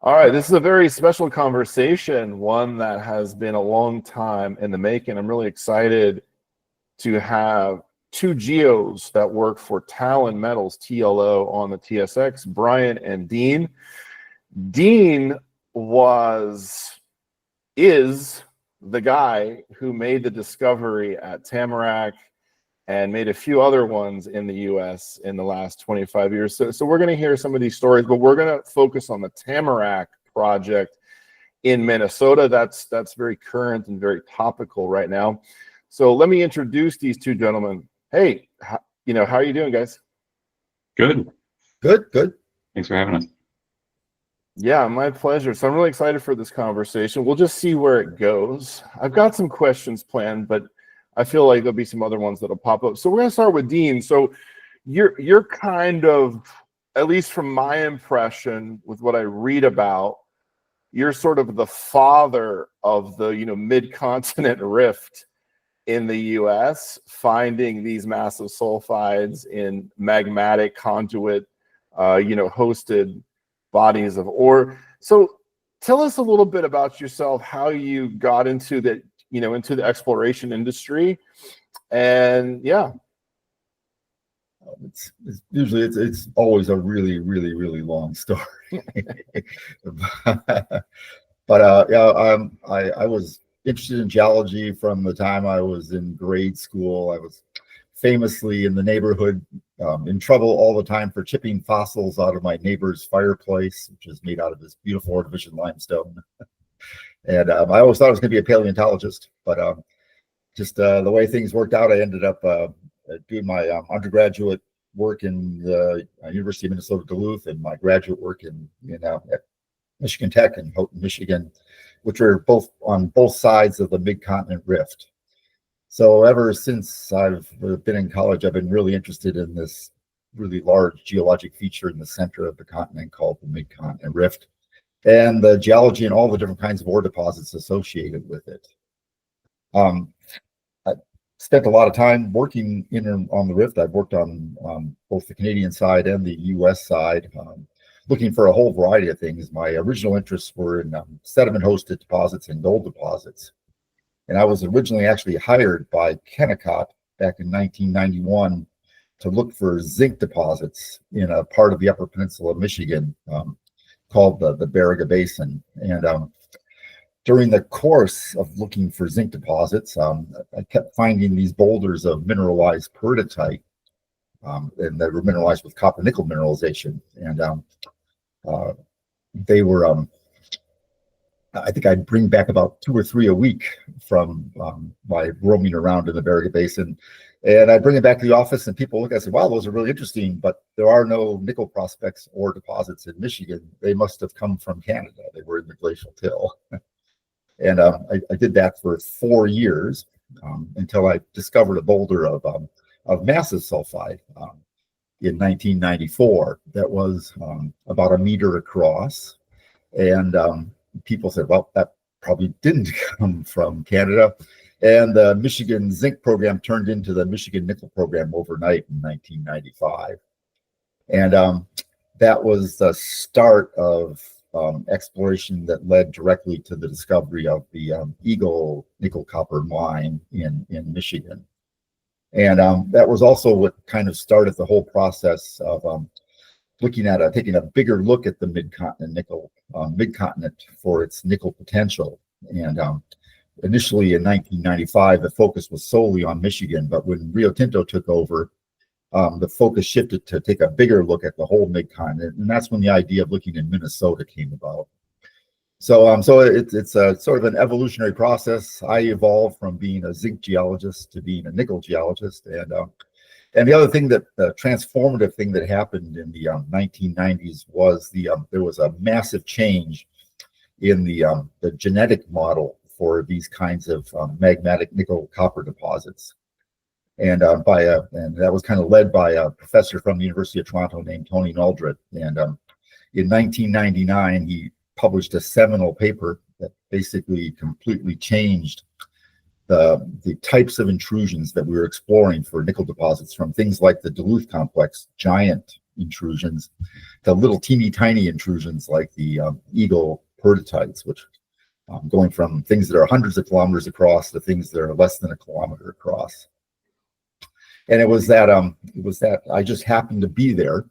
All right, this is a very special conversation, one that has been a long time in the making. I'm really excited to have two geos that work for Talon Metals, TLO, on the TSX, Brian and Dean. Dean is the guy who made the discovery at Tamarack and made a few other ones in the US in the last 25 years. So we're going to hear some of these stories, but we're going to focus on the Tamarack Project in Minnesota. That's very current and very topical right now. So let me introduce these two gentlemen. Hey, how are you doing, guys? Good. Thanks for having us. Yeah, my pleasure. So I'm really excited for this conversation. We'll just see where it goes. I've got some questions planned, but I feel like there'll be some other ones that'll pop up. So we're going to start with Dean. So you're kind of, at least from my impression with what I read about, you're sort of the father of the mid-continent rift in the US, finding these massive sulfides in magmatic conduit, hosted bodies of ore. So tell us a little bit about yourself, how you got into the exploration industry, and yeah. It's usually it's always a really long story. But I was interested in geology from the time I was in grade school. I was famously in the neighborhood in trouble all the time for chipping fossils out of my neighbor's fireplace, which is made out of this beautiful ore division limestone. And I always thought I was going to be a paleontologist, but just the way things worked out, I ended up doing my undergraduate work in the University of Minnesota Duluth and my graduate work at Michigan Tech in Houghton, Michigan, which are both on both sides of the mid-continent rift. So ever since I've been in college, I've been really interested in this really large geologic feature in the center of the continent called the mid-continent rift, and the geology and all the different kinds of ore deposits associated with it. I spent a lot of time working on the rift. I've worked on both the Canadian side and the US side, looking for a whole variety of things. My original interests were in sediment-hosted deposits and gold deposits. And I was originally actually hired by Kennecott back in 1991 to look for zinc deposits in a part of the Upper Peninsula of Michigan called the Baraga Basin. And during the course of looking for zinc deposits, I kept finding these boulders of mineralized peridotite, and they were mineralized with copper-nickel mineralization. And they were, I think I'd bring back about 2 or 3 a week from my roaming around in the Baraga Basin. And I'd bring it back to the office and people look at it and say, wow, those are really interesting, but there are no nickel prospects or deposits in Michigan. They must have come from Canada. They were in the glacial till. And I did that for 4 years until I discovered a boulder of massive sulfide in 1994 that was about 1 meter across. And people said, well, that probably didn't come from Canada. And the Michigan zinc program turned into the Michigan nickel program overnight in 1995. And that was the start of exploration that led directly to the discovery of the Eagle nickel-copper mine in Michigan. And that was also what kind of started the whole process of looking at taking a bigger look at the mid-continent for its nickel potential. And initially in 1995, the focus was solely on Michigan, but when Rio Tinto took over, the focus shifted to take a bigger look at the whole mid-continent, and that's when the idea of looking in Minnesota came about. So it's a sort of an evolutionary process. I evolved from being a zinc geologist to being a nickel geologist, and the other thing the transformative thing that happened in the 1990s was there was a massive change in the genetic model for these kinds of magmatic nickel-copper deposits. And that was kind of led by a professor from the University of Toronto named Tony Naldred. And in 1999, he published a seminal paper that basically completely changed the types of intrusions that we were exploring for nickel deposits, from things like the Duluth complex, giant intrusions to little teeny tiny intrusions like the Eagle peridotites, which going from things that are hundreds of kilometers across to things that are less than a kilometer across. And it was that I just happened to be there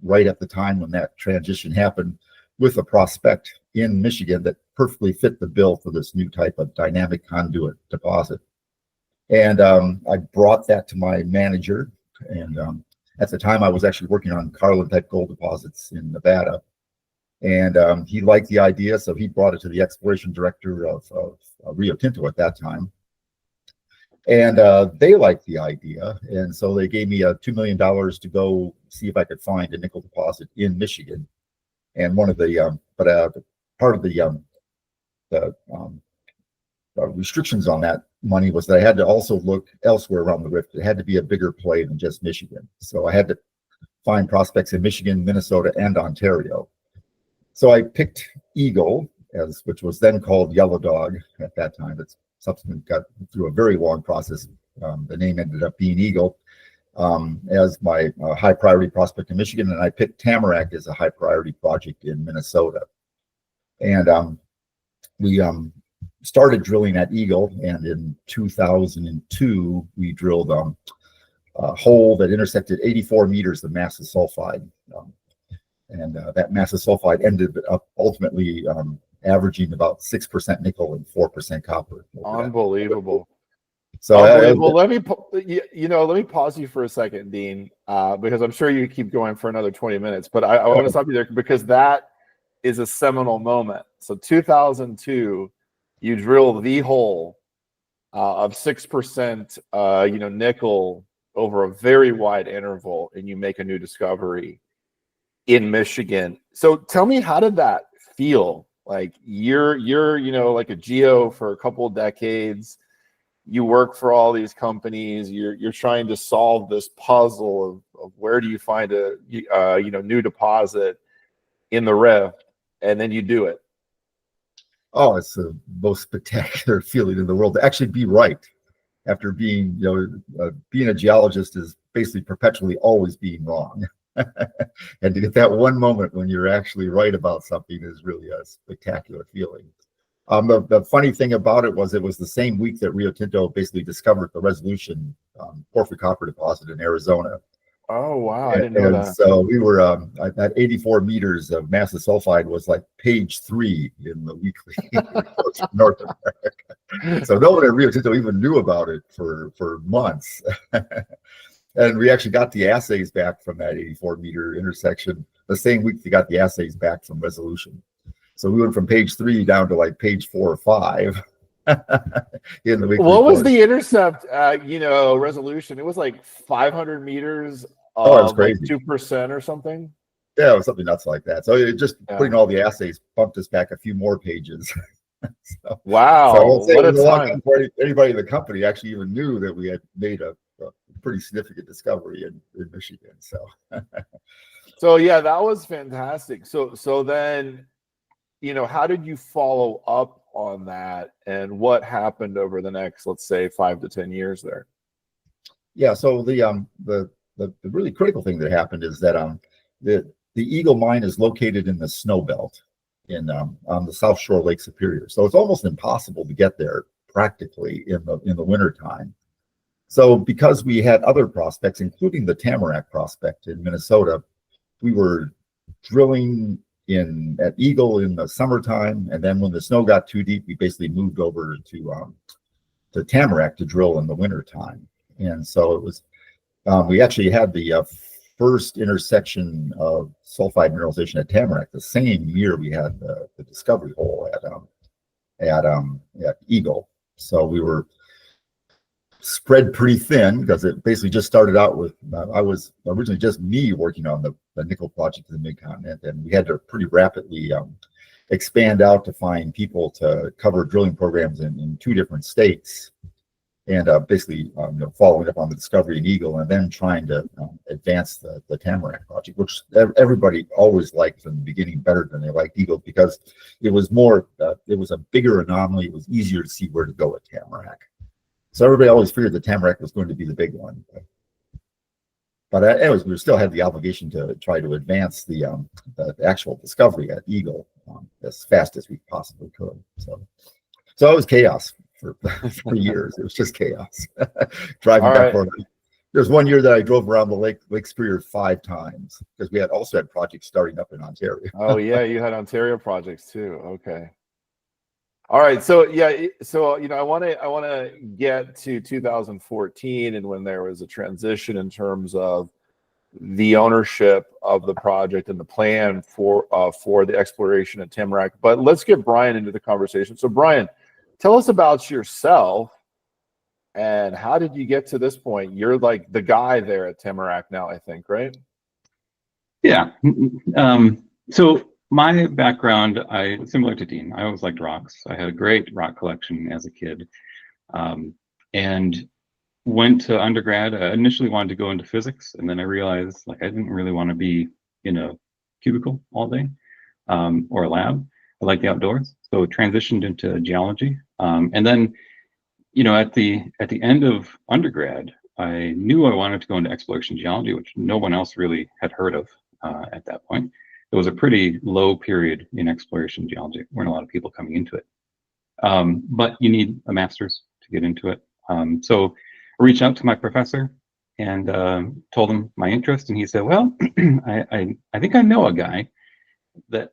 right at the time when that transition happened with a prospect in Michigan that perfectly fit the bill for this new type of dynamic conduit deposit. And I brought that to my manager, and at the time I was actually working on Carlin type gold deposits in Nevada. And he liked the idea, so he brought it to the exploration director of Rio Tinto at that time. And they liked the idea, and so they gave me $2 million to go see if I could find a nickel deposit in Michigan. And one of the part of the restrictions on that money was that I had to also look elsewhere around the rift. It had to be a bigger play than just Michigan. So I had to find prospects in Michigan, Minnesota, and Ontario. So I picked Eagle, which was then called Yellow Dog at that time. It's subsequently got through a very long process. The name ended up being Eagle as my high priority prospect in Michigan, and I picked Tamarack as a high priority project in Minnesota. And we started drilling at Eagle, and in 2002 we drilled a hole that intersected 84 meters of massive sulfide. And that massive sulfide ended up ultimately averaging about 6% nickel and 4% copper. Unbelievable. So unbelievable. Let me pause you for a second, Dean, because I'm sure you keep going for another 20 minutes, but I want to stop you there because that is a seminal moment. So 2002, you drill the hole of 6% nickel over a very wide interval, and you make a new discovery in Michigan. So tell me, how did that feel? Like you're like a geo for a couple of decades. You work for all these companies. You're trying to solve this puzzle of where do you find a new deposit in the rift, and then you do it. Oh, it's the most spectacular feeling in the world to actually be right after being being a geologist is basically perpetually always being wrong. And to get that one moment when you're actually right about something is really a spectacular feeling. The funny thing about it was the same week that Rio Tinto basically discovered the Resolution porphyry copper deposit in Arizona. Oh, wow. I didn't know that. So we were at 84 meters of massive sulfide was like page 3 in the weekly reports from North America. So no one at Rio Tinto even knew about it for months. And we actually got the assays back from that 84-meter intersection the same week they got the assays back from Resolution. So we went from page 3 down to like page 4 or 5 in the week. What was the intercept Resolution? It was like 500 meters of it was crazy. Like 2% or something. Yeah, it was something nuts like that. So it just putting all the assays bumped us back a few more pages. So, wow. So what a time. before anybody in the company actually even knew that we had made a pretty significant discovery in Michigan. So yeah, that was fantastic. So then, how did you follow up on that, and what happened over the next, let's say, 5 to 10 years there? Yeah. So the really critical thing that happened is that the Eagle mine is located in the snow belt on the South Shore Lake Superior. So it's almost impossible to get there practically in the winter time. So because we had other prospects, including the Tamarack prospect in Minnesota, we were drilling at Eagle in the summertime, and then when the snow got too deep, we basically moved over to Tamarack to drill in the wintertime. And so it was we actually had the first intersection of sulfide mineralization at Tamarack the same year we had the discovery hole at Eagle. So we were spread pretty thin because it basically just started out with I was originally just me working on the nickel project in the mid-continent, and we had to pretty rapidly expand out to find people to cover drilling programs in 2 different states, and basically following up on the discovery in Eagle, and then trying to advance the Tamarack project, which everybody always liked from the beginning better than they liked Eagle because it was more it was a bigger anomaly. It was easier to see where to go at Tamarack. So everybody always figured that Tamarack was going to be the big one. But anyways, we still had the obligation to try to advance the actual discovery at Eagle as fast as we possibly could. So it was chaos for 4 years. It was just chaos. Driving back forth. There's 1 year that I drove around the Lake Superior 5 times because we also had projects starting up in Ontario. Oh yeah, you had Ontario projects too. Okay. All right. So yeah, so I want to get to 2014 and when there was a transition in terms of the ownership of the project and the plan for the exploration at Tamarack. But let's get Brian into the conversation. So Brian, tell us about yourself and how did you get to this point? You're like the guy there at Tamarack now, I think, right? Yeah. So my background, similar to Dean, I always liked rocks. I had a great rock collection as a kid, and went to undergrad. I initially wanted to go into physics, and then I realized like I didn't really want to be in a cubicle all day or a lab. I like the outdoors, so transitioned into geology. And then, at the end of undergrad, I knew I wanted to go into exploration geology, which no one else really had heard of at that point. It was a pretty low period in exploration geology. There weren't a lot of people coming into it, but you need a master's to get into it. So I reached out to my professor and told him my interest, and he said, well, I think I know a guy that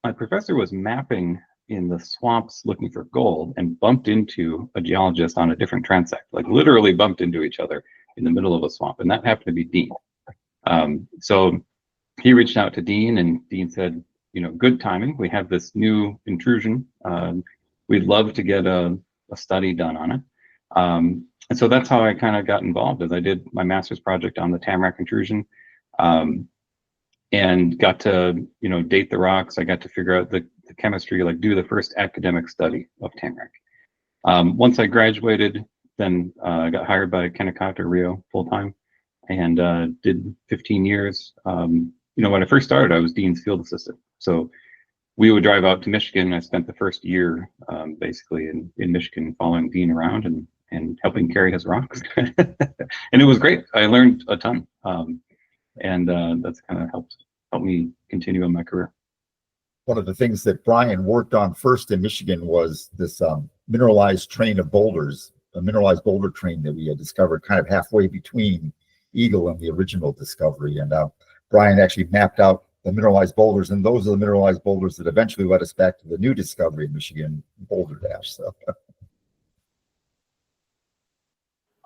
my professor was mapping in the swamps looking for gold and bumped into a geologist on a different transect, like literally bumped into each other in the middle of a swamp. And that happened to be Dean. So he reached out to Dean, and Dean said, good timing. We have this new intrusion. We'd love to get a study done on it. And so that's how I kind of got involved, as I did my master's project on the Tamarack intrusion, and got to, date the rocks. I got to figure out the chemistry, like do the first academic study of Tamarack. Once I graduated, then I got hired by Kennecott or Rio full-time and did 15 years. When I first started, I was Dean's field assistant. So we would drive out to Michigan. I spent the first year basically in Michigan following Dean around and helping carry his rocks. And it was great. I learned a ton. And that's kind of helped me continue in my career. One of the things that Brian worked on first in Michigan was this mineralized train of boulders, a mineralized boulder train that we had discovered kind of halfway between Eagle and the original discovery. And Brian actually mapped out the mineralized boulders, and those are the mineralized boulders that eventually led us back to the new discovery in Michigan, Boulder Dash. So.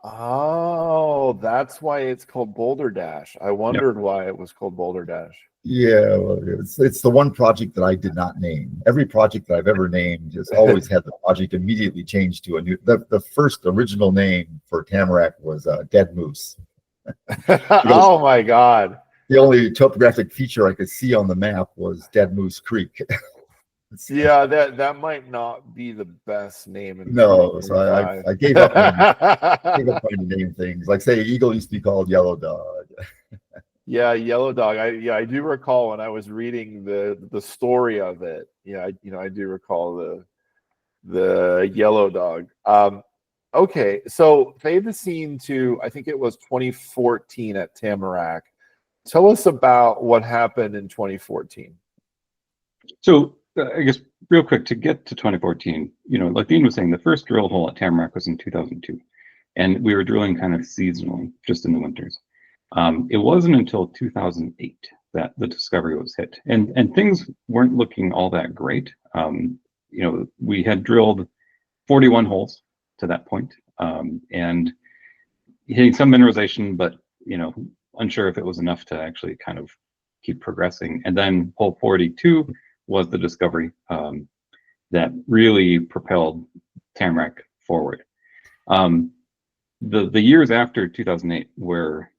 Oh, that's why it's called Boulder Dash. I wondered why it was called Boulder Dash. Yeah, well, it's the one project that I did not name. Every project that I've ever named has always had the project immediately changed to a new. The first original name for Tamarack was Dead Moose. Oh my God! The only topographic feature I could see on the map was Dead Moose Creek. Yeah, that might not be the best name. No, so I gave up. Gave up trying to name things. Like say, Eagle used to be called Yellow Dog. Yeah, Yellow Dog. I do recall when I was reading the story of it. Yeah, I do recall the Yellow Dog. Okay, so fade the scene to, I think it was 2014 at Tamarack. Tell us about what happened in 2014. So I guess real quick to get to 2014, like Dean was saying, the first drill hole at Tamarack was in 2002, and we were drilling kind of seasonally, just in the winters. It wasn't until 2008 that the discovery was hit, and things weren't looking all that great. We had drilled 41 holes to that point, and hitting some mineralization, but unsure if it was enough to actually kind of keep progressing. And then hole 42 was the discovery that really propelled Tamarack forward. The years after 2008 were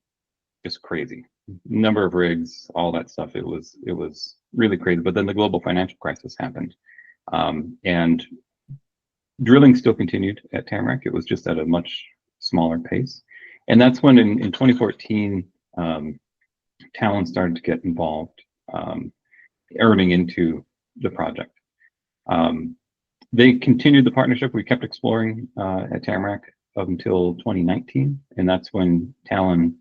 just crazy. Number of rigs, all that stuff. It was really crazy. But then the global financial crisis happened, and drilling still continued at Tamarack. It was just at a much smaller pace, and that's when in 2014, Talon started to get involved, earning into the project. They continued the partnership. We kept exploring at Tamarack up until 2019, and that's when Talon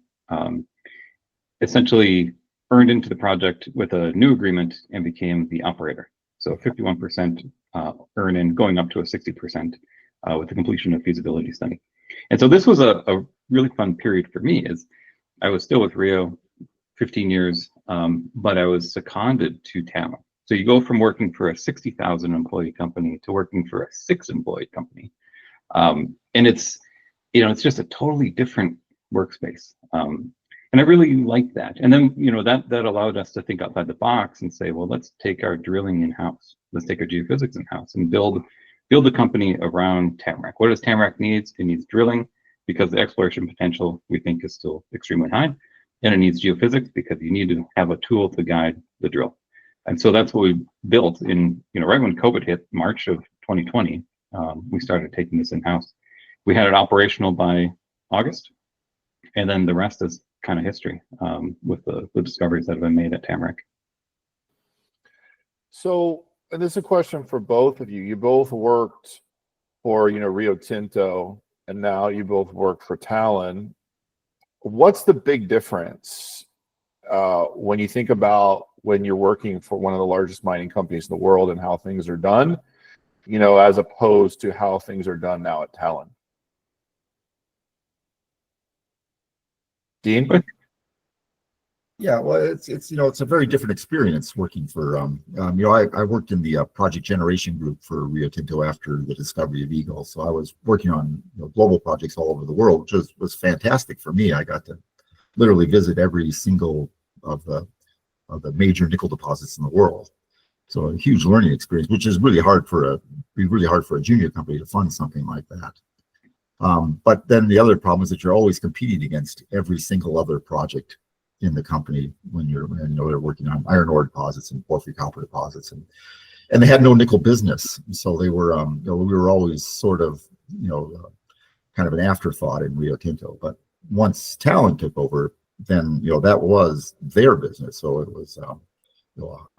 essentially earned into the project with a new agreement and became the operator. So 51% earn in, going up to a 60% with the completion of feasibility study. And so this was a really fun period for me, as I was still with Rio 15 years, but I was seconded to Tamarack. So you go from working for a 60,000 employee company to working for a 6 employee company. And it's just a totally different workspace. And I really liked that. And then, that allowed us to think outside the box and say, well, let's take our drilling in-house. Let's take our geophysics in-house and build the company around Tamarack. What does Tamarack needs? It needs drilling, because the exploration potential, we think, is still extremely high. And it needs geophysics because you need to have a tool to guide the drill. And so that's what we built in, right when COVID hit, March of 2020, we started taking this in-house. We had it operational by August, and then the rest is kind of history with the discoveries that have been made at Tamarack. So, and this is a question for both of you. You both worked for, Rio Tinto, and now you both work for Talon. What's the big difference when you think about when you're working for one of the largest mining companies in the world and how things are done, as opposed to how things are done now at Talon? Dean? Yeah, well, it's a very different experience working for I worked in the project generation group for Rio Tinto after the discovery of Eagle, so I was working on global projects all over the world, which was fantastic for me. I got to literally visit every single of the major nickel deposits in the world, so a huge learning experience, which is really hard for a junior company to fund something like that. But then the other problem is that you're always competing against every single other project in the company when they're working on iron ore deposits and porphyry copper deposits, and they had no nickel business, so they were we were always sort of kind of an afterthought in Rio Tinto. But once Talon took over, then that was their business, so it was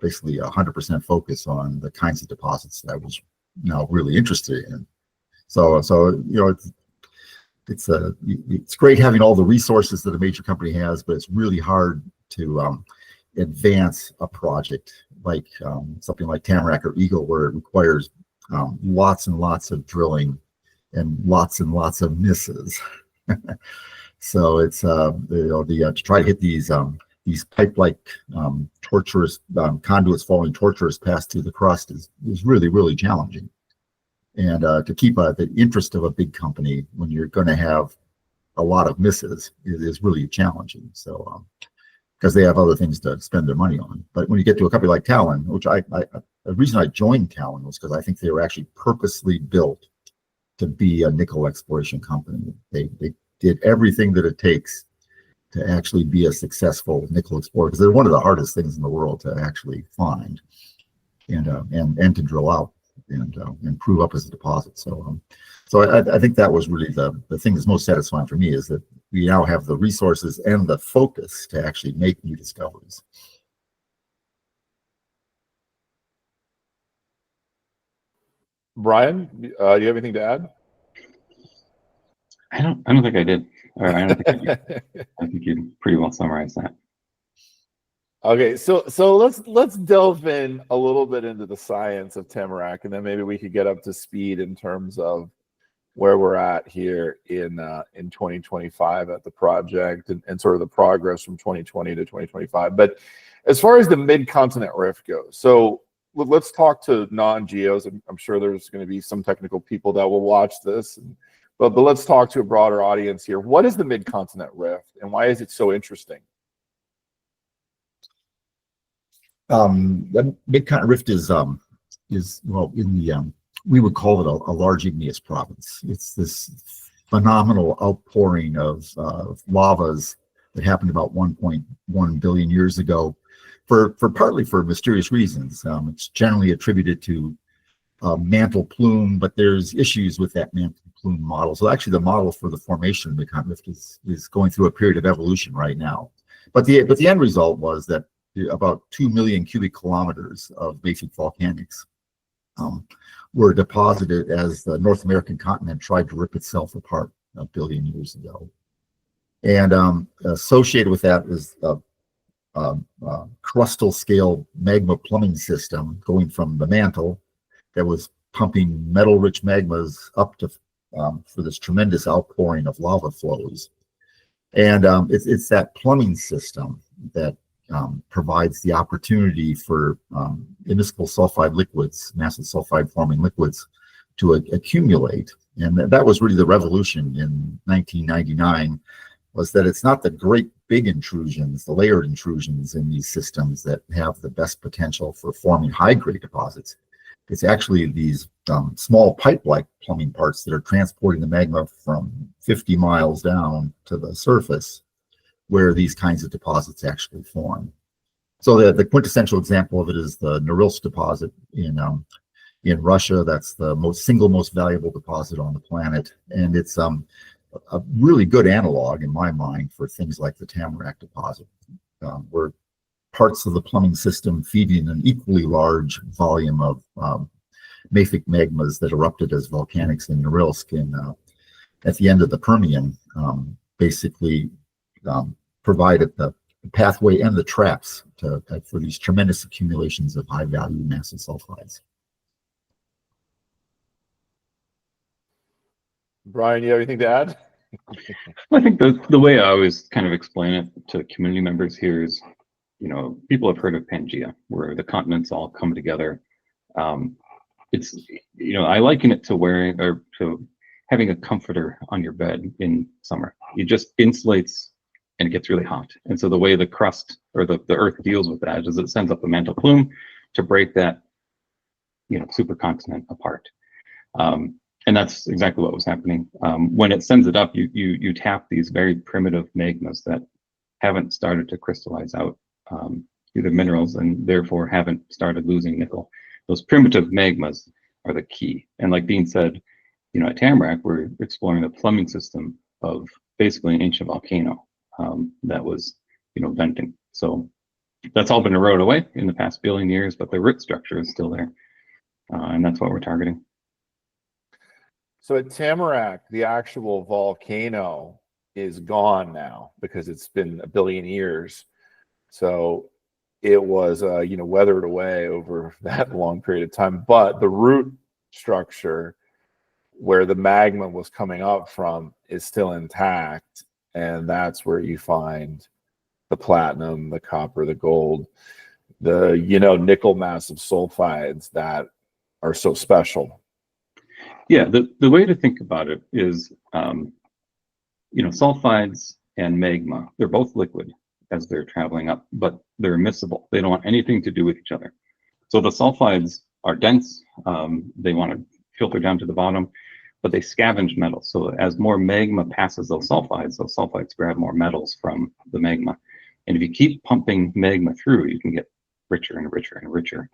basically 100% focus on the kinds of deposits that I was now really interested in. So it's great having all the resources that a major company has, but it's really hard to advance a project like something like Tamarack or Eagle, where it requires lots and lots of drilling and lots of misses. So it's to try to hit these pipe-like tortuous conduits following tortuous paths through the crust is really, really challenging. And to keep the interest of a big company when you're going to have a lot of misses is really challenging. So because they have other things to spend their money on. But when you get to a company like Talon, which the reason I joined Talon was because I think they were actually purposely built to be a nickel exploration company. They did everything that it takes to actually be a successful nickel explorer, because they're one of the hardest things in the world to actually find and to drill out and prove up as a deposit. So I think that was really the thing that's most satisfying for me, is that we now have the resources and the focus to actually make new discoveries. Brian, do you have anything to add? I don't think I did. Or I don't think I think you pretty well summarized that. Okay, so let's delve in a little bit into the science of Tamarack, and then maybe we could get up to speed in terms of where we're at here in 2025 at the project, and sort of the progress from 2020 to 2025. But as far as the mid-continent rift goes, so let's talk to non-geos. I'm sure there's going to be some technical people that will watch this, but let's talk to a broader audience here. What is the mid-continent rift, and why is it so interesting? The mid-continent rift is well, in the we would call it a large igneous province. It's this phenomenal outpouring of lavas that happened about 1.1 billion years ago, partly for mysterious reasons. It's generally attributed to mantle plume, but there's issues with that mantle plume model. So actually, the model for the formation of the mid-continent rift is going through a period of evolution right now. But the end result was that about 2 million cubic kilometers of basic volcanics were deposited as the North American continent tried to rip itself apart a billion years ago. And associated with that is crustal scale magma plumbing system going from the mantle that was pumping metal-rich magmas up to for this tremendous outpouring of lava flows. And it's that plumbing system that provides the opportunity for immiscible sulfide liquids, massive sulfide forming liquids, to accumulate. And that was really the revolution in 1999, was that it's not the great big intrusions, the layered intrusions in these systems that have the best potential for forming high-grade deposits. It's actually these small pipe-like plumbing parts that are transporting the magma from 50 miles down to the surface, where these kinds of deposits actually form. So the quintessential example of it is the Norilsk deposit in Russia. That's the single most valuable deposit on the planet, and it's a really good analog in my mind for things like the Tamarack deposit, where parts of the plumbing system feeding an equally large volume of mafic magmas that erupted as volcanics in Norilsk at the end of the Permian, basically provided the pathway and the traps for these tremendous accumulations of high-value massive sulfides. Brian, you have anything to add? I think the way I always kind of explain it to community members here is, people have heard of Pangea, where the continents all come together. It's, I liken it to having a comforter on your bed in summer. It just insulates and it gets really hot. And so the way the crust or the earth deals with that is it sends up a mantle plume to break that, supercontinent apart. And that's exactly what was happening. When it sends it up, you tap these very primitive magmas that haven't started to crystallize out either minerals and therefore haven't started losing nickel. Those primitive magmas are the key. And like Dean said, at Tamarack, we're exploring the plumbing system of basically an ancient volcano that was, venting. So that's all been eroded away in the past billion years, but the root structure is still there. And that's what we're targeting. So at Tamarack, the actual volcano is gone now because it's been a billion years. So it was, weathered away over that long period of time. But the root structure where the magma was coming up from is still intact. And that's where you find the platinum, the copper, the gold, the, nickel massive sulfides that are so special. Yeah, the way to think about it is, sulfides and magma, they're both liquid as they're traveling up, but they're immiscible. They don't want anything to do with each other. So the sulfides are dense. They want to filter down to the bottom, but they scavenge metals. So as more magma passes those sulfides grab more metals from the magma. And if you keep pumping magma through, you can get richer and richer and richer.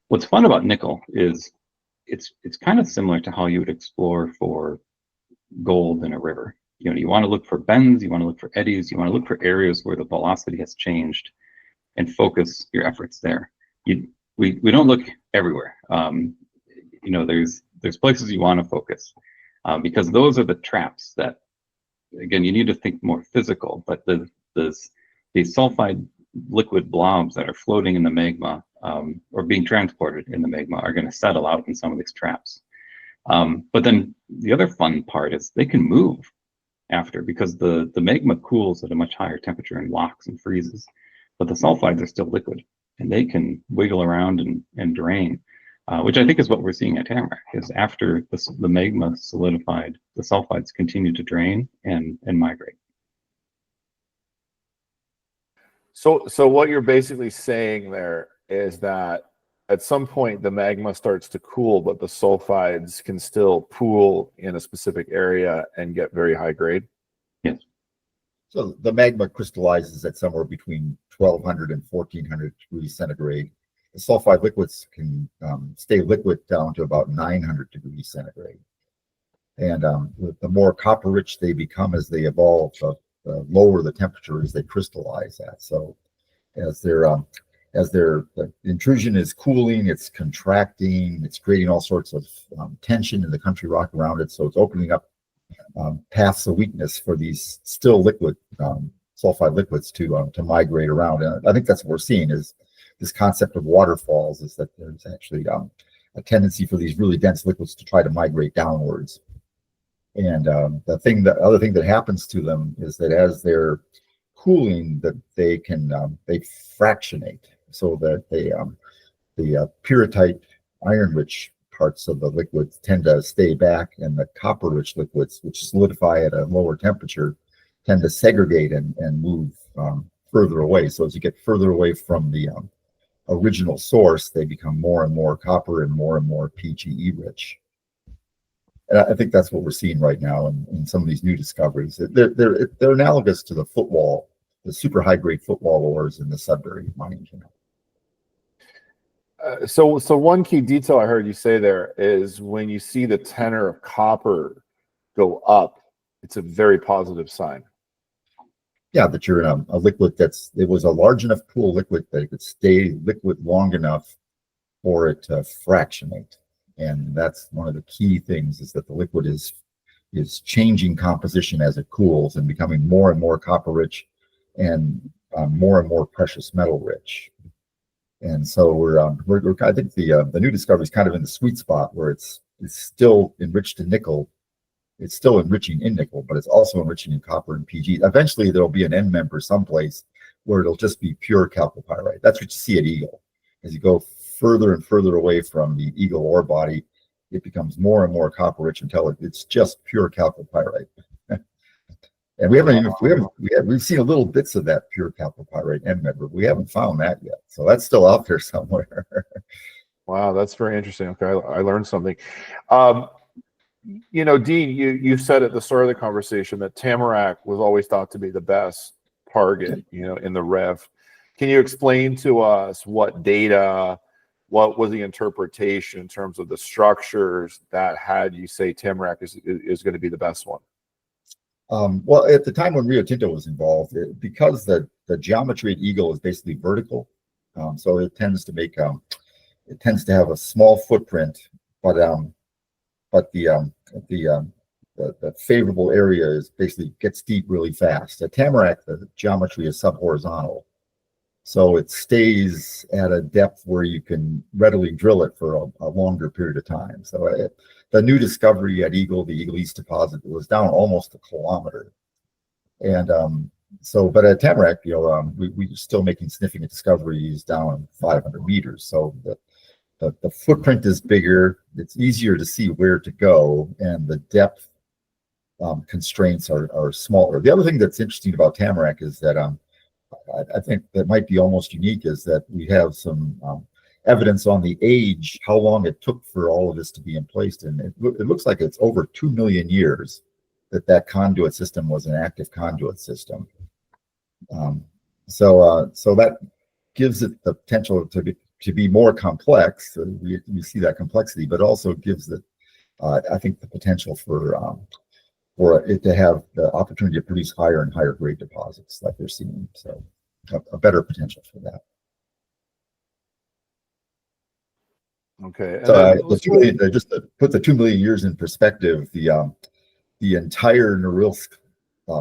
What's fun about nickel is it's kind of similar to how you would explore for gold in a river. You want to look for bends, you want to look for eddies, you want to look for areas where the velocity has changed and focus your efforts there. We don't look everywhere. There's places you want to focus because those are the traps that, again, you need to think more physical, but these sulfide liquid blobs that are floating in the magma or being transported in the magma are going to settle out in some of these traps. But then the other fun part is they can move after, because the magma cools at a much higher temperature and locks and freezes, but the sulfides are still liquid and they can wiggle around and drain, which I think is what we're seeing at Tamarack. Is after the magma solidified, the sulfides continue to drain and migrate. So what you're basically saying there is that at some point the magma starts to cool, but the sulfides can still pool in a specific area and get very high grade? Yes. So the magma crystallizes at somewhere between 1200 and 1400 degrees centigrade. The sulfide liquids can stay liquid down to about 900 degrees centigrade. And the more copper rich they become as they evolve, the lower the temperature as they crystallize at. So as the intrusion is cooling, it's contracting, it's creating all sorts of tension in the country rock around it. So it's opening up paths of weakness for these still liquid sulfide liquids to migrate around. And I think that's what we're seeing is this concept of waterfalls, is that there's actually a tendency for these really dense liquids to try to migrate downwards. And the other thing that happens to them is that as they're cooling, that they fractionate, so that the peridotite, iron-rich parts of the liquids tend to stay back, and the copper-rich liquids, which solidify at a lower temperature, tend to segregate and move further away. So as you get further away from the original source, they become more and more copper and more PGE rich. And I think that's what we're seeing right now in some of these new discoveries. They're analogous to the footwall, the super high grade footwall ores in the Sudbury mining canal. So one key detail I heard you say there is when you see the tenor of copper go up, it's a very positive sign. Yeah, that you're in a liquid it was a large enough pool liquid that it could stay liquid long enough for it to fractionate. And that's one of the key things, is that the liquid is changing composition as it cools and becoming more and more copper rich and more precious metal rich. And so I think the new discovery is kind of in the sweet spot where it's still enriched in nickel. It's still enriching in nickel, but it's also enriching in copper and PG. Eventually, there'll be an end member someplace where it'll just be pure chalcopyrite. That's what you see at Eagle. As you go further and further away from the Eagle ore body, it becomes more and more copper rich until it's just pure chalcopyrite. And we've seen a little bits of that pure chalcopyrite end member. We haven't found that yet, so that's still out there somewhere. Wow, that's very interesting. Okay, I learned something. You know, Dean, you said at the start of the conversation that Tamarack was always thought to be the best target, you know, in the REF. Can you explain to us what data, what was the interpretation in terms of the structures that had you say Tamarack is going to be the best one? Well, at the time when Rio Tinto was involved, because the geometry at Eagle is basically vertical, so it tends to make it tends to have a small footprint, but the favorable area is basically gets deep really fast. At Tamarack, the geometry is subhorizontal, so it stays at a depth where you can readily drill it for a longer period of time. So the new discovery at Eagle, the Eagle East deposit, was down almost 1 kilometer. And but at Tamarack, you know, we're still making significant discoveries down 500 meters. So the footprint is bigger, it's easier to see where to go, and the depth constraints are smaller. The other thing that's interesting about Tamarack is that I think that might be almost unique is that we have some evidence on the age, how long it took for all of this to be in place. And it looks like it's over 2 million years that conduit system was an active conduit system. So that gives it the potential to be more complex. We see that complexity, but also gives it, I think, the potential for it to have the opportunity to produce higher and higher grade deposits like they're seeing. So a better potential for that. Okay. And so just to put the 2 million years in perspective, the entire Norilsk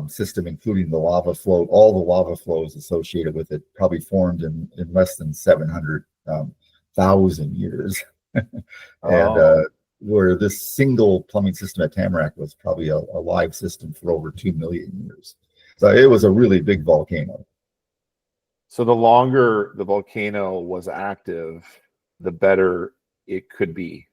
system, including the lava flow, all the lava flows associated with it, probably formed in less than 700,000 years. And where this single plumbing system at Tamarack was probably a live system for over 2 million years. So it was a really big volcano. So the longer the volcano was active, the better it could be.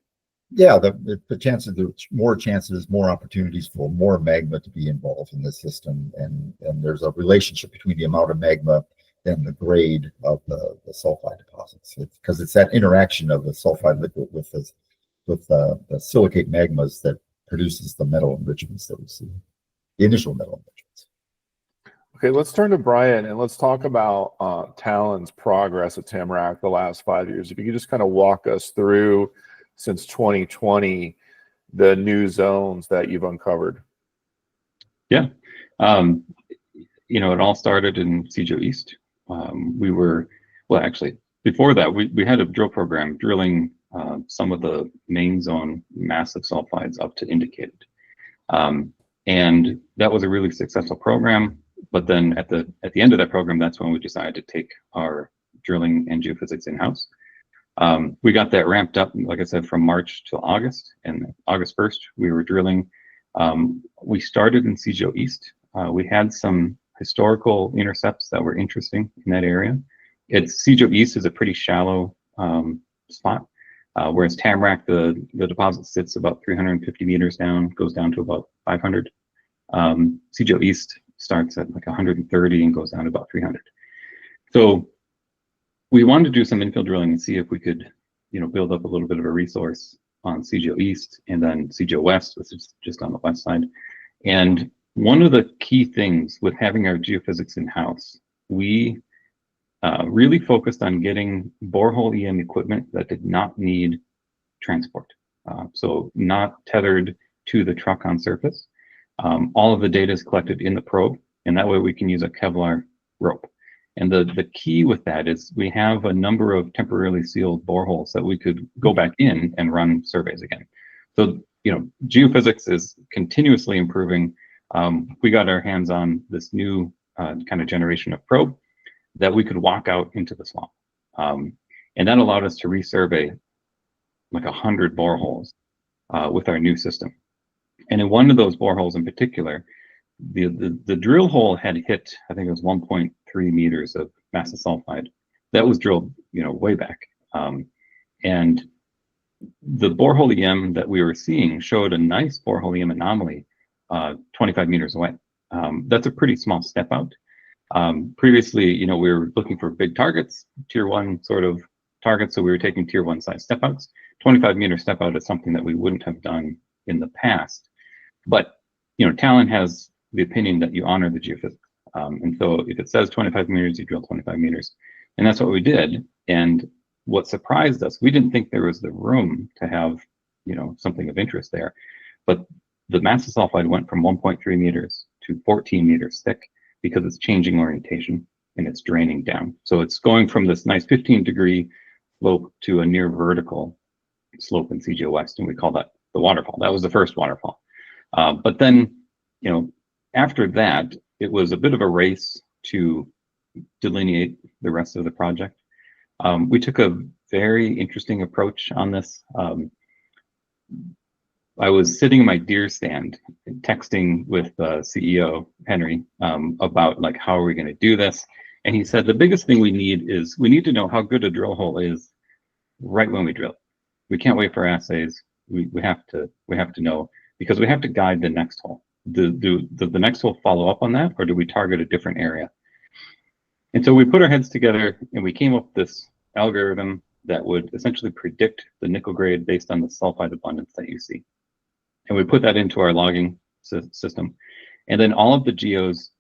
Yeah, the chances, more chances, more opportunities for more magma to be involved in this system, and there's a relationship between the amount of magma and the grade of the sulfide deposits, because it's that interaction of the sulfide liquid with the silicate magmas that produces the metal enrichments that we see, the initial metal enrichments. Okay, let's turn to Brian and let's talk about Talon's progress at Tamarack the last 5 years. If you could just kind of walk us through, since 2020, the new zones that you've uncovered. Yeah, you know, it all started in CGO East. We were, well, actually, before that, we had a drill program drilling some of the main zone massive sulfides up to indicated. And that was a really successful program. But then at the end of that program, that's when we decided to take our drilling and geophysics in-house. We got that ramped up, like I said, from March till August, and August 1st, we were drilling. We started in CGO East. We had some historical intercepts that were interesting in that area. CGO East is a pretty shallow spot, whereas Tamarack, the deposit sits about 350 meters down, goes down to about 500. CGO East starts at like 130 and goes down to about 300. So we wanted to do some infill drilling and see if we could, build up a little bit of a resource on CGO East, and then CGO West, which is just on the west side. And one of the key things with having our geophysics in-house, we really focused on getting borehole EM equipment that did not need transport. So not tethered to the truck on surface. All of the data is collected in the probe, and that way we can use a Kevlar rope. And the key with that is we have a number of temporarily sealed boreholes that we could go back in and run surveys again. So, geophysics is continuously improving. We got our hands on this new kind of generation of probe that we could walk out into the swamp. And that allowed us to resurvey like 100 boreholes with our new system. And in one of those boreholes in particular, the drill hole had hit, I think it was 1.3 meters of massive sulfide. That was drilled, way back. And the borehole EM that we were seeing showed a nice borehole EM anomaly 25 meters away. That's a pretty small step out. Previously, we were looking for big targets, tier 1 sort of targets, so we were taking tier 1 size step outs. 25-meter step out is something that we wouldn't have done in the past. But, Talon has the opinion that you honor the geophysics. And so if it says 25 meters, you drill 25 meters. And that's what we did. And what surprised us, we didn't think there was the room to have, something of interest there. But the massive sulfide went from 1.3 meters to 14 meters thick because it's changing orientation and it's draining down. So it's going from this nice 15-degree slope to a near vertical slope in CGO West, and we call that the waterfall. That was the first waterfall. But then, after that, it was a bit of a race to delineate the rest of the project. We took a very interesting approach on this. I was sitting in my deer stand texting with CEO Henry about like, how are we going to do this? And he said, the biggest thing we need to know how good a drill hole is right when we drill it. We can't wait for assays. We have to know, because we have to guide the next hole. Do the next hole follow up on that, or do we target a different area? And so we put our heads together and we came up with this algorithm that would essentially predict the nickel grade based on the sulfide abundance that you see. And we put that into our logging system. And then all of the geos,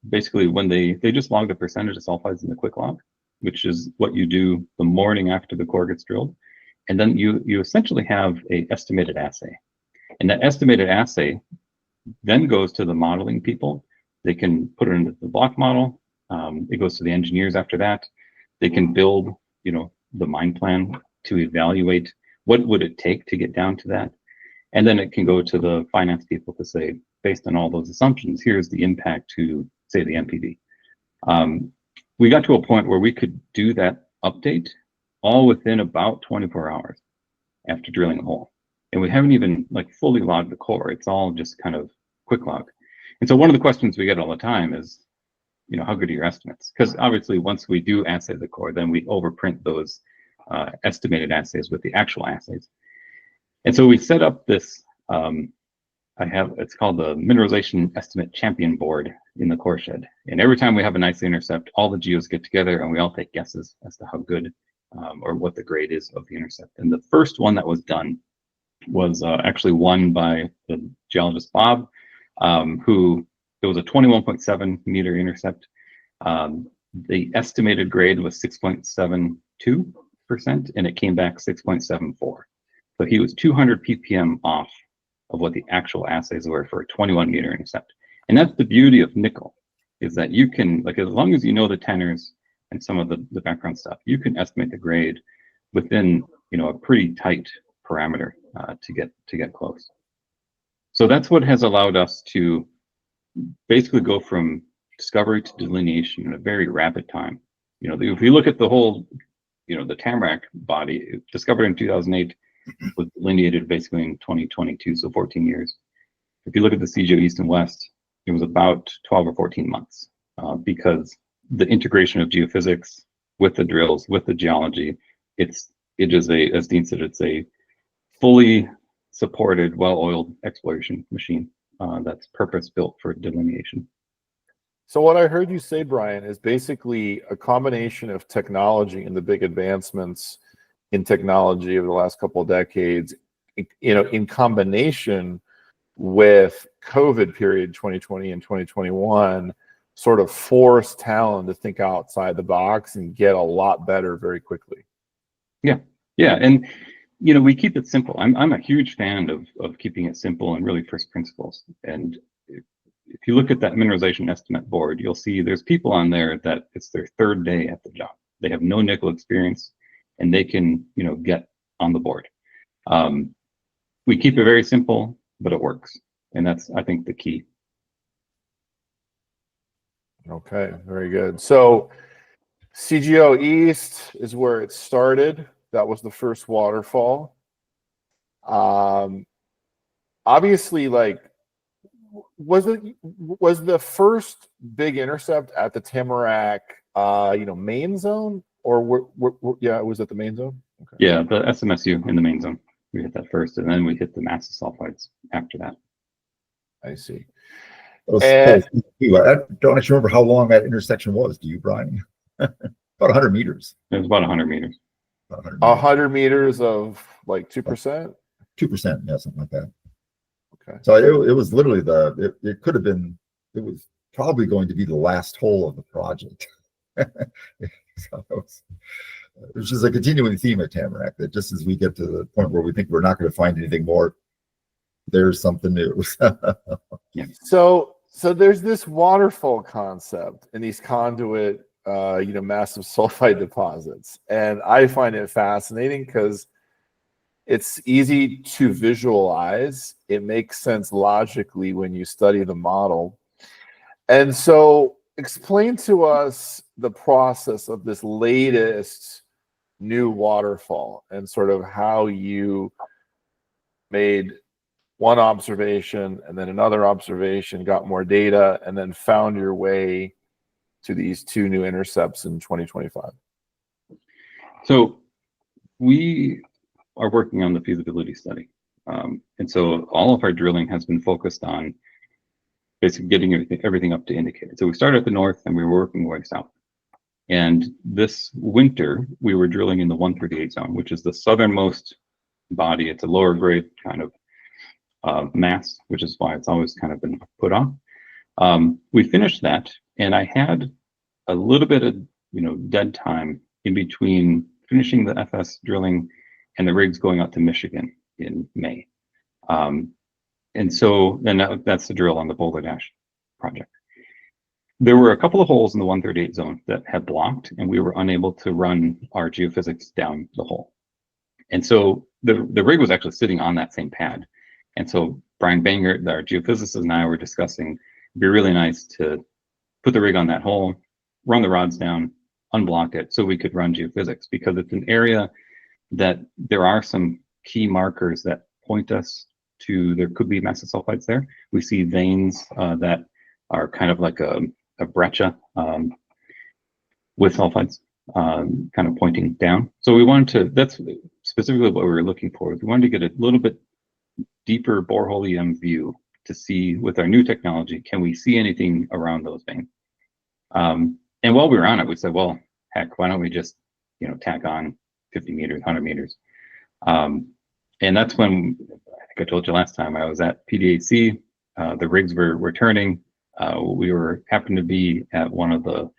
basically when they just log the percentage of sulfides in the quick log, which is what you do the morning after the core gets drilled. And then you essentially have a estimated assay. And that estimated assay then goes to the modeling people. They can put it into the block model. It goes to the engineers after that. They can build, the mine plan to evaluate what would it take to get down to that. And then it can go to the finance people to say, based on all those assumptions, here's the impact to, say, the NPV. We got to a point where we could do that update all within about 24 hours after drilling a hole. And we haven't even fully logged the core. It's all just kind of quick log. And so one of the questions we get all the time is, how good are your estimates? Because obviously once we do assay the core, then we overprint those estimated assays with the actual assays. And so we set up this, it's called the Mineralization Estimate Champion Board in the core shed. And every time we have a nice intercept, all the geos get together and we all take guesses as to how good or what the grade is of the intercept. And the first one that was done was actually won by the geologist Bob, who, it was a 21.7 meter intercept. The estimated grade was 6.72%, and it came back 6.74. So he was 200 ppm off of what the actual assays were for a 21 meter intercept. And that's the beauty of nickel, is that you can, as long as you know the tenors and some of the background stuff, you can estimate the grade within, a pretty tight parameter to get close. So that's what has allowed us to basically go from discovery to delineation in a very rapid time. You know, if you look at the whole, you know, the Tamarack body, discovered in 2008, was delineated basically in 2022, so 14 years. If you look at the CGO East and West, it was about 12 or 14 months because the integration of geophysics with the drills, with the geology, it is a, as Dean said, it's a fully supported, well-oiled exploration machine that's purpose-built for delineation. So what I heard you say, Brian, is basically a combination of technology and the big advancements in technology over the last couple of decades, you know, in combination with COVID period 2020 and 2021, sort of forced Talon to think outside the box and get a lot better very quickly. Yeah, yeah, and you know, we keep it simple. I'm a huge fan of keeping it simple and really first principles. And if you look at that mineralization estimate board, you'll see there's people on there that it's their third day at the job. They have no nickel experience, and they can, you know, get on the board. We keep it very simple, but it works, and that's, I think, the key. Okay, very good. So CGO East is where it started. That was the first waterfall. Obviously, like, was the first big intercept at the Tamarack, you know, main zone, or yeah, was it the main zone? Okay. Yeah, the SMSU in the main zone. We hit that first, and then we hit the massive sulfides after that. I see. I don't actually remember how long that intersection was. Do you, Brian? About 100 meters. It was about 100 meters. 100 meters of like 2%? 2%, yeah, something like that. Okay. So it was literally it could have been, it was probably going to be the last hole of the project. So it was just a continuing theme at Tamarack, that just as we get to the point where we think we're not going to find anything more, there's something new. Yeah. So there's this waterfall concept in these conduit, you know, massive sulfide deposits, and I find it fascinating because it's easy to visualize. It makes sense logically when you study the model. And so explain to us the process of this latest new waterfall and sort of how you made one observation and then another observation, got more data, and then found your way to these two new intercepts in 2025. So we are working on the feasibility study. And so all of our drilling has been focused on basically getting everything up to indicated. So we started at the north and we were working way south. And this winter, we were drilling in the 138 zone, which is the southernmost body. It's a lower grade kind of mass, which is why it's always kind of been put on. We finished that, and I had a little bit of, you know, dead time in between finishing the FS drilling and the rigs going out to Michigan in May. And so then that's the drill on the Boulder project. There were a couple of holes in the 138 zone that had blocked, and we were unable to run our geophysics down the hole. And so the rig was actually sitting on that same pad. And so Brian Banger, our geophysicist, and I were discussing, it'd be really nice to put the rig on that hole, run the rods down, unblock it, so we could run geophysics, because it's an area that there are some key markers that point us to, there could be massive sulfides there. We see veins that are kind of like a breccia with sulfides kind of pointing down. So we wanted to, that's specifically what we were looking for. We wanted to get a little bit deeper borehole EM view to see, with our new technology, can we see anything around those veins? And while we were on it, we said, well, heck, why don't we just, you know, tack on 50 meters, 100 meters. And that's when, I think I told you last time, I was at PDAC, the rigs were turning. We happened to be at one of the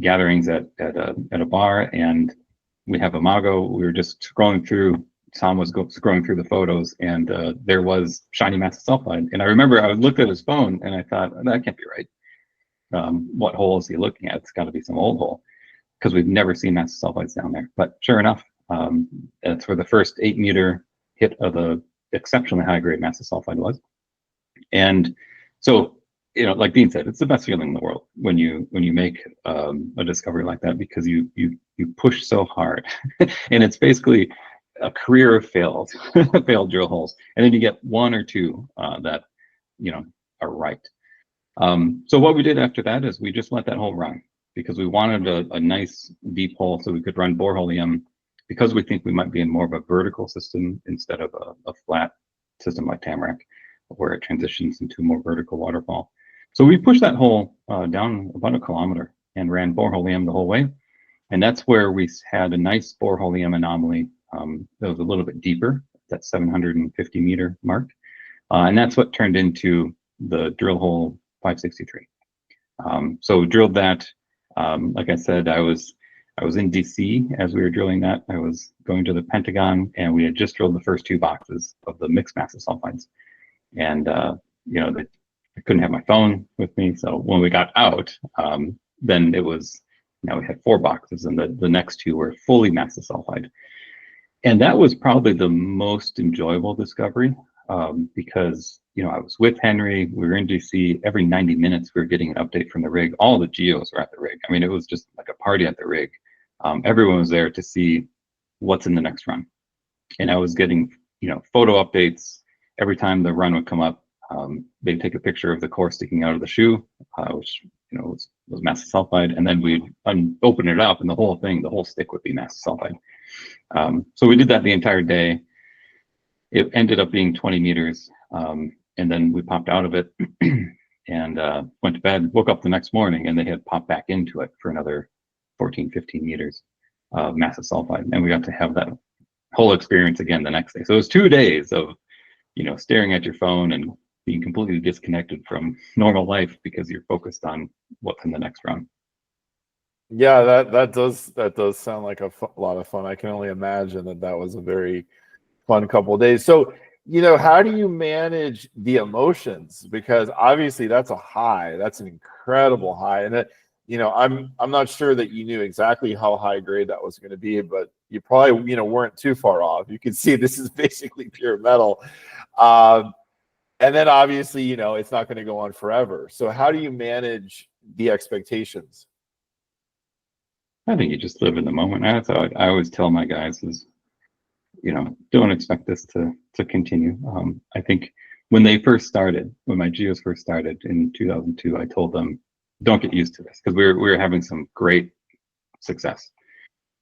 gatherings at a bar, and we have Imago. We were just scrolling through, Tom was scrolling through the photos, and there was shiny massive sulfide. And I remember I looked at his phone and I thought, that can't be right. What hole is he looking at? It's got to be some old hole, because we've never seen massive sulfides down there. But sure enough, that's where the first 8 meter hit of the exceptionally high grade massive sulfide was. And So, like Dean said, it's the best feeling in the world when you make a discovery like that, because you push so hard, and it's basically a career of failed drill holes, and then you get one or two that are right. So what we did after that is we just let that hole run, because we wanted a nice deep hole so we could run borehole EM, because we think we might be in more of a vertical system instead of a flat system like Tamarack, where it transitions into more vertical waterfall. So we pushed that hole down about 1 kilometer and ran borehole EM the whole way. And that's where we had a nice borehole EM anomaly that was a little bit deeper, that 750 meter mark. And that's what turned into the drill hole 563. So we drilled that. Like I said, I was in DC as we were drilling that. I was going to the Pentagon, and we had just drilled the first 2 boxes of the mixed massive sulfides. And I couldn't have my phone with me, so when we got out, then it was, we had 4 boxes, and the next 2 were fully massive sulfide. And that was probably the most enjoyable discovery, because I was with Henry, we were in DC, every 90 minutes we were getting an update from the rig. All the geos were at the rig. I mean, it was just like a party at the rig. Everyone was there to see what's in the next run. And I was getting, photo updates every time the run would come up. They'd take a picture of the core sticking out of the shoe, which was massive sulfide, and then we'd open it up, and the whole stick would be massive sulfide. So we did that the entire day. It ended up being 20 meters, and then we popped out of it and went to bed, woke up the next morning, and they had popped back into it for another 14, 15 meters of massive sulfide, and we got to have that whole experience again the next day. So it was 2 days of staring at your phone and being completely disconnected from normal life because you're focused on what's in the next run. Yeah, that does sound like a lot of fun. I can only imagine that was a very fun couple of days. So, how do you manage the emotions? Because obviously that's a high. That's an incredible high, and I'm not sure that you knew exactly how high grade that was going to be, but you probably weren't too far off. You can see this is basically pure metal. And then obviously, it's not going to go on forever. So how do you manage the expectations? I think you just live in the moment. That's how I always tell my guys is, don't expect this to continue. I think when my geos first started in 2002, I told them, don't get used to this, because we were having some great success.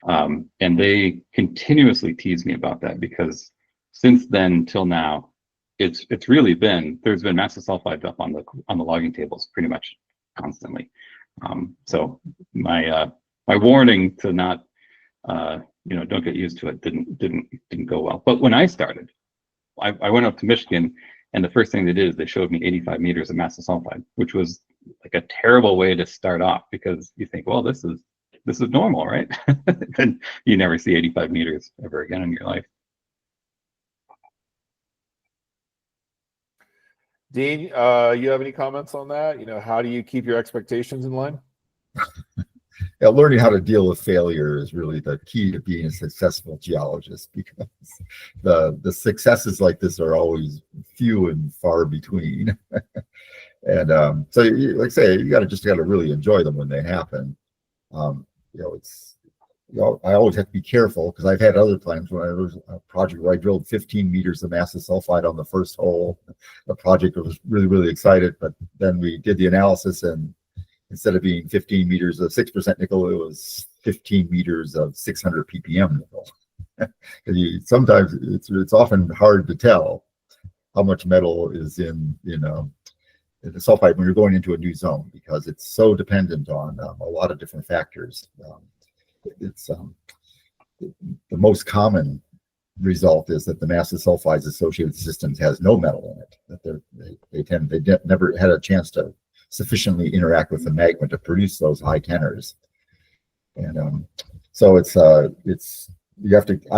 And they continuously tease me about that, because since then till now, it's really been, there's been massive sulfides up on the logging tables pretty much constantly. So my warning to not don't get used to it didn't go well. But when I started, I went up to Michigan, and the first thing they did is they showed me 85 meters of massive sulfide, which was like a terrible way to start off, because you think, well, this is normal, right? And you never see 85 meters ever again in your life. Dean, you have any comments on that? How do you keep your expectations in line? Yeah, learning how to deal with failure is really the key to being a successful geologist, because the successes like this are always few and far between. And so, like I say, you got to really enjoy them when they happen. I always have to be careful, because I've had other times when I was a project where I drilled 15 meters of massive sulfide on the first hole. The project was really, really excited, but then we did the analysis, and instead of being 15 meters of 6% nickel, it was 15 meters of 600 ppm nickel. Sometimes it's often hard to tell how much metal is in the sulfide when you're going into a new zone, because it's so dependent on a lot of different factors. The most common result is that the massive sulfides associated systems has no metal in it. That they never had a chance to sufficiently interact with the magma to produce those high tenors. And so I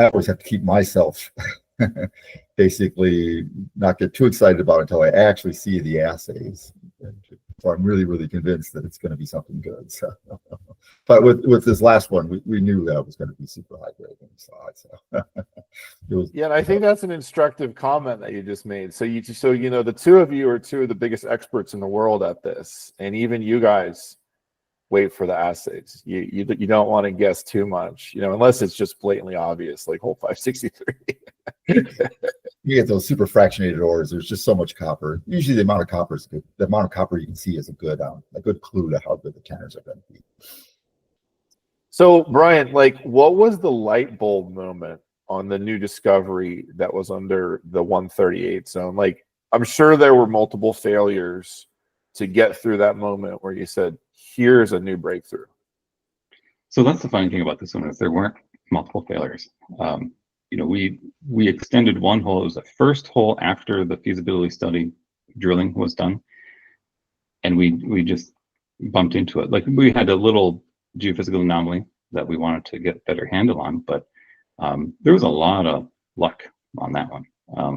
always have to keep myself basically not get too excited about it until I actually see the assays. So I'm really, really convinced that it's going to be something good. So, but with this last one, we knew that it was going to be super high grade when we saw it. So Yeah, and I think that's an instructive comment that you just made. So you know, the two of you are two of the biggest experts in the world at this, and even you guys wait for the assays. You don't want to guess too much, you know, unless it's just blatantly obvious, like hole 563. You get those super fractionated ores. There's just so much copper. Usually, the amount of copper is good. The amount of copper you can see is a good clue to how good the tenors are going to be. So, Brian, like, what was the light bulb moment on the new discovery that was under the 138 zone? Like, I'm sure there were multiple failures to get through that moment where you said, here's a new breakthrough. So that's the funny thing about this one, is there weren't multiple failures. You know, we extended one hole. It was the first hole after the feasibility study drilling was done, and we just bumped into it. Like, we had a little geophysical anomaly that we wanted to get a better handle on, but there was a lot of luck on that one.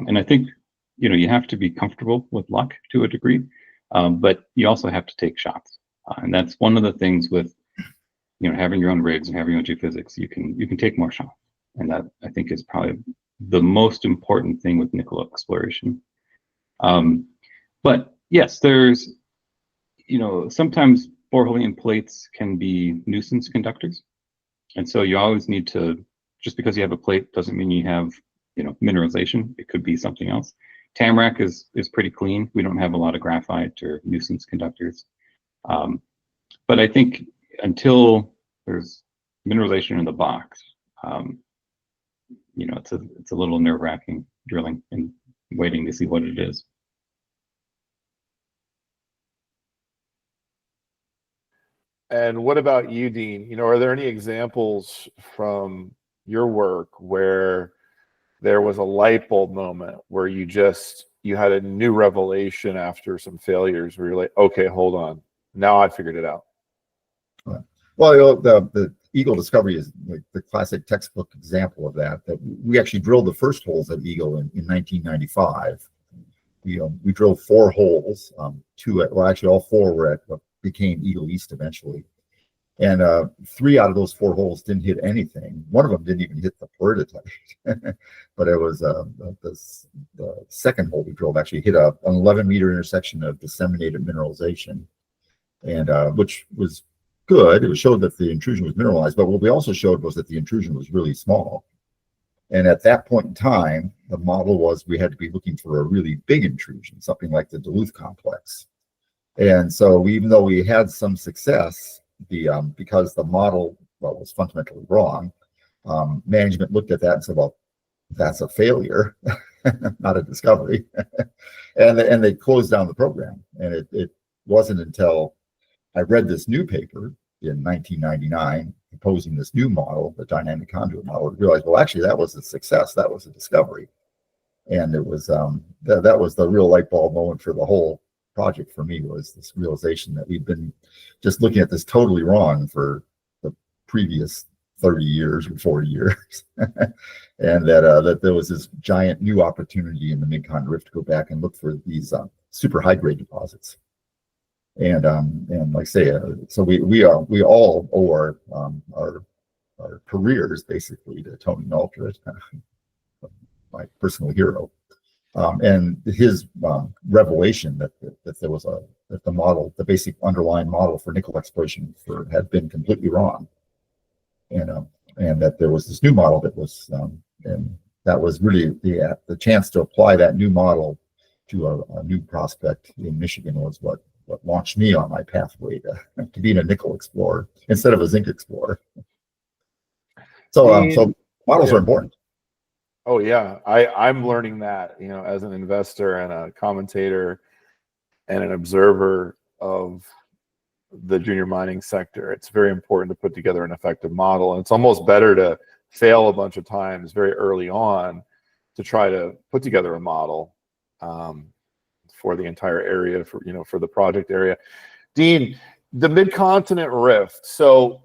And I think, you know, you have to be comfortable with luck to a degree, but you also have to take shots. And that's one of the things with, you know, having your own rigs and having your own geophysics. You can take more shots, and that, I think, is probably the most important thing with nickel exploration. But yes, there's, you know, sometimes boreholing plates can be nuisance conductors, and so you always need to, just because you have a plate doesn't mean you have, you know, mineralization. It could be something else. Tamarack is pretty clean. We don't have a lot of graphite or nuisance conductors. But I think until there's mineralization in the box, you know, it's a little nerve-wracking drilling and waiting to see what it is. And what about you, Dean? You know, are there any examples from your work where there was a light bulb moment where you had a new revelation after some failures where you're like, okay, hold on, now I figured it out? Well, you know, the Eagle discovery is like the classic textbook example of that. That we actually drilled the first holes at Eagle in 1995. We drilled 4 holes. Actually, all 4 were at what became Eagle East eventually, and 3 out of those 4 holes didn't hit anything. One of them didn't even hit the peridotite, but it was the second hole we drilled actually hit an 11-meter intersection of disseminated mineralization, and which was good. It showed that the intrusion was mineralized, but what we also showed was that the intrusion was really small. And at that point in time, the model was we had to be looking for a really big intrusion, something like the Duluth complex. And so even though we had some success, because the model was fundamentally wrong, management looked at that and said, well, that's a failure, not a discovery. and they closed down the program. And it wasn't until I read this new paper in 1999 proposing this new model, the dynamic conduit model, I realized, well, actually, that was a success. That was a discovery. And it was that was the real light bulb moment for the whole project for me, was this realization that we've been just looking at this totally wrong for the previous 30 years or 40 years. And that there was this giant new opportunity in the Mid-Con Rift to go back and look for these super high-grade deposits. And like I say, so we all owe our careers basically to Tony Nalter, my personal hero, and his revelation that there was that the model, the basic underlying model for nickel exploration had been completely wrong, and that there was this new model that was and that was really the chance to apply that new model to a new prospect in Michigan was what launched me on my pathway to being a nickel explorer instead of a zinc explorer. So models are important. Oh yeah, I'm learning that, you know, as an investor and a commentator and an observer of the junior mining sector. It's very important to put together an effective model, and it's almost better to fail a bunch of times very early on to try to put together a model for the entire area, for the project area. Dean, the Mid-Continent Rift. So,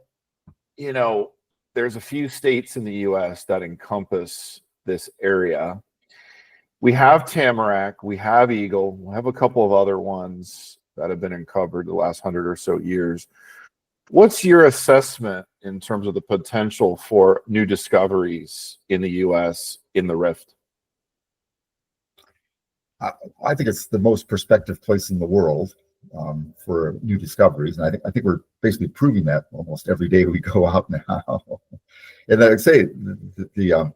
you know, there's a few states in the U.S. that encompass this area. We have Tamarack, we have Eagle, we have a couple of other ones that have been uncovered the last 100 or so years. What's your assessment in terms of the potential for new discoveries in the U.S. in the rift? I think it's the most prospective place in the world for new discoveries, and I think we're basically proving that almost every day we go out now. And I'd say the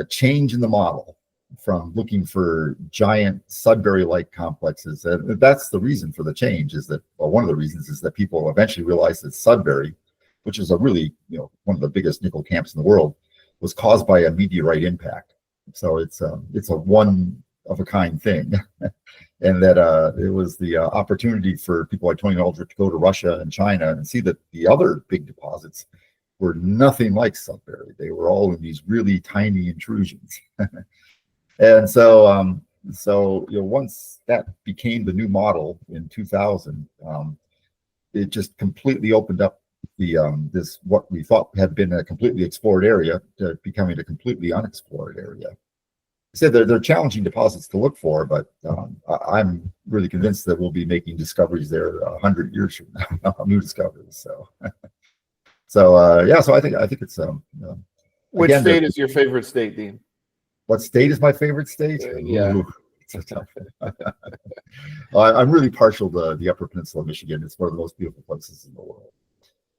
change in the model from looking for giant Sudbury-like complexes, and that's the reason for the change, is that, well, one of the reasons is that people eventually realized that Sudbury, which is a really, one of the biggest nickel camps in the world, was caused by a meteorite impact. So it's a one of a kind thing. And that it was the opportunity for people like Tony Aldrich to go to Russia and China and see that the other big deposits were nothing like Sudbury. They were all in these really tiny intrusions. And so once that became the new model in 2000, it just completely opened up this what we thought had been a completely explored area to becoming a completely unexplored area. I said they're challenging deposits to look for, but I'm really convinced that we'll be making discoveries there 100 years from now, new discoveries. So I think it's Which again, state is your favorite state, Dean? What state is my favorite state? Yeah. Ooh, it's a tough one. I'm really partial to the Upper Peninsula of Michigan. It's one of the most beautiful places in the world.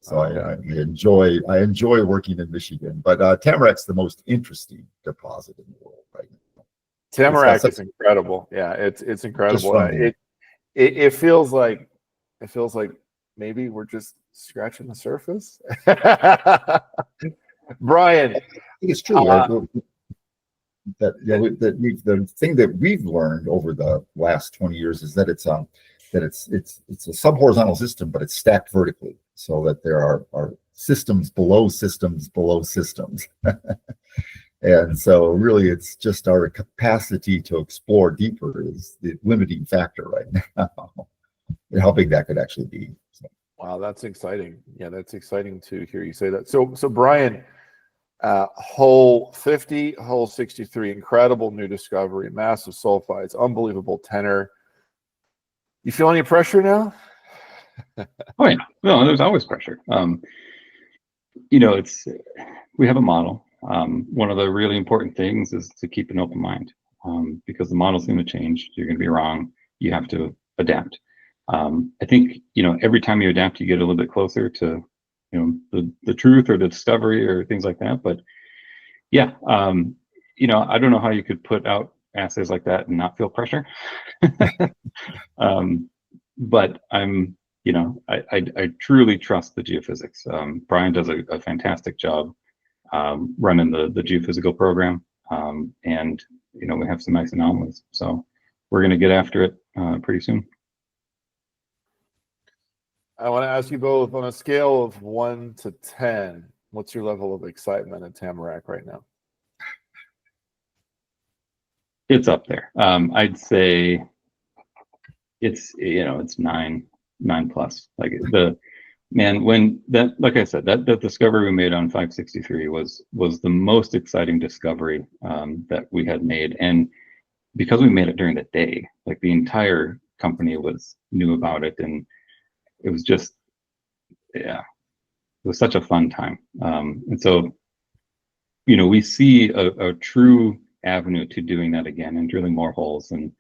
So I enjoy working in Michigan, but Tamarack's the most interesting deposit in the world right now. Tamarack is incredible. Yeah, it's incredible. It feels like maybe we're just scratching the surface. Brian, I think it's true. Right? The thing that we've learned over the last 20 years is that it's a subhorizontal system, but it's stacked vertically, so that there are systems below systems below systems. And so really it's just our capacity to explore deeper is the limiting factor right now, and how big that could actually be. So. Wow, that's exciting. Yeah, that's exciting to hear you say that. So Brian, hole 50, hole 63, incredible new discovery, massive sulfides, unbelievable tenor. You feel any pressure now? Oh yeah, no, there's always pressure. We have a model. One of the really important things is to keep an open mind, because the model's going to change. You're going to be wrong. You have to adapt. I think every time you adapt, you get a little bit closer to the truth or the discovery or things like that. But yeah, I don't know how you could put out assays like that and not feel pressure. But I truly trust the geophysics. Brian does a fantastic job running the geophysical program, and we have some nice anomalies. So we're going to get after it pretty soon. I want to ask you both, on a scale of 1 to 10, what's your level of excitement at Tamarack right now? It's up there. I'd say it's 9 plus. Like like I said, that discovery we made on 563 was the most exciting discovery that we had made, and because we made it during the day, like the entire company knew about it, and it was just, yeah, it was such a fun time. And so, we see a true avenue to doing that again and drilling more holes and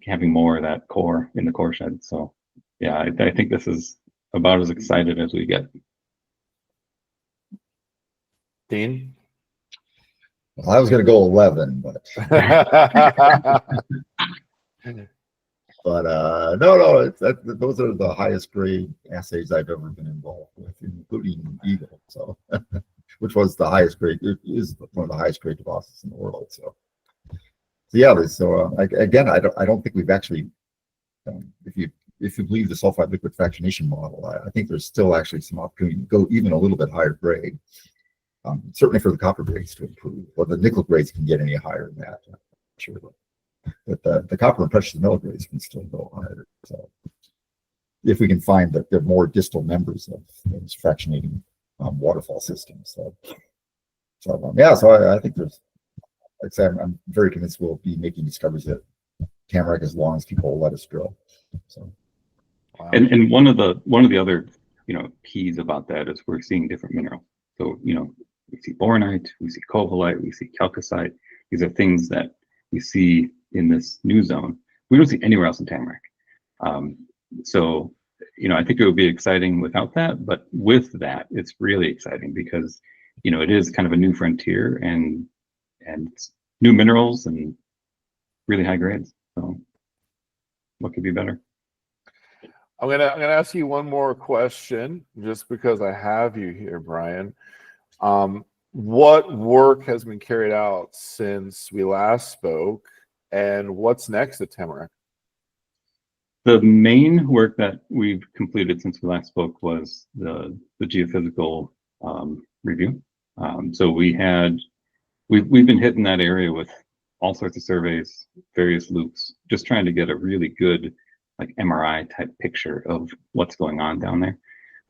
having more of that core in the core shed. So yeah, I think this is about as excited as we get. Dean? Well, I was going to go 11, but no, those are the highest grade assays I've ever been involved with, including Eagle. So, which was the highest grade. It is one of the highest grade deposits in the world. So yeah. So again, I don't think we've actually, if you believe the sulfide liquid fractionation model, I think there's still actually some opportunity to go even a little bit higher grade. Certainly for the copper grades to improve, or the nickel grades can get any higher than that. I'm not sure. But the copper and precious metal grades can still go higher. So if we can find that they're more distal members of those fractionating waterfall systems. So I think there's, like I said, I'm very convinced we'll be making discoveries at Tamarack as long as people will let us drill. So wow. And one of the other keys about that is we're seeing different minerals. So, we see boronite, we see cobalt, we see chalcocite. These are things that we see in this new zone. We don't see anywhere else in Tamarack. So, I think it would be exciting without that, but with that, it's really exciting because, it is kind of a new frontier and it's new minerals and really high grades. So what could be better? I'm gonna ask you one more question, just because I have you here, Brian. What work has been carried out since we last spoke, and what's next at Tamarack? The main work that we've completed since we last spoke was the geophysical review. So we've been hitting that area with all sorts of surveys, various loops, just trying to get a really good like MRI type picture of what's going on down there.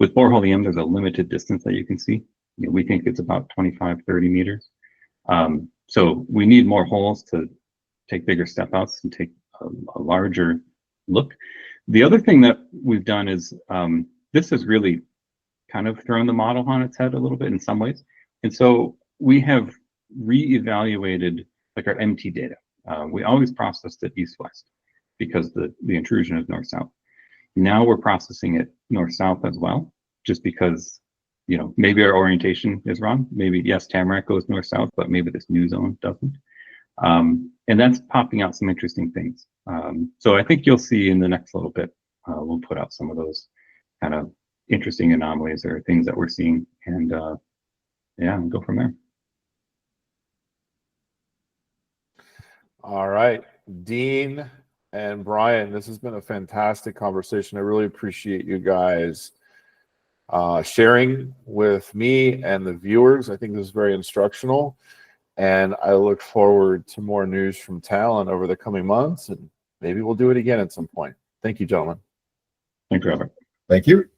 With borehole EM, there's a limited distance that you can see. We think it's about 25, 30 meters. So we need more holes to take bigger step outs and take a larger look. The other thing that we've done is this has really kind of thrown the model on its head a little bit in some ways. And so we have reevaluated like our MT data. We always processed it east-west because the intrusion is north-south. Now we're processing it north-south as well, just because, maybe our orientation is wrong. Maybe, yes, Tamarack goes north-south, but maybe this new zone doesn't. And that's popping out some interesting things. So I think you'll see in the next little bit, we'll put out some of those kind of interesting anomalies or things that we're seeing, and go from there. All right, Dean and Brian, this has been a fantastic conversation. I really appreciate you guys sharing with me and the viewers. I think this is very instructional, and I look forward to more news from Talon over the coming months, and maybe we'll do it again at some point. Thank you, gentlemen. Thank you, Robert. Thank you.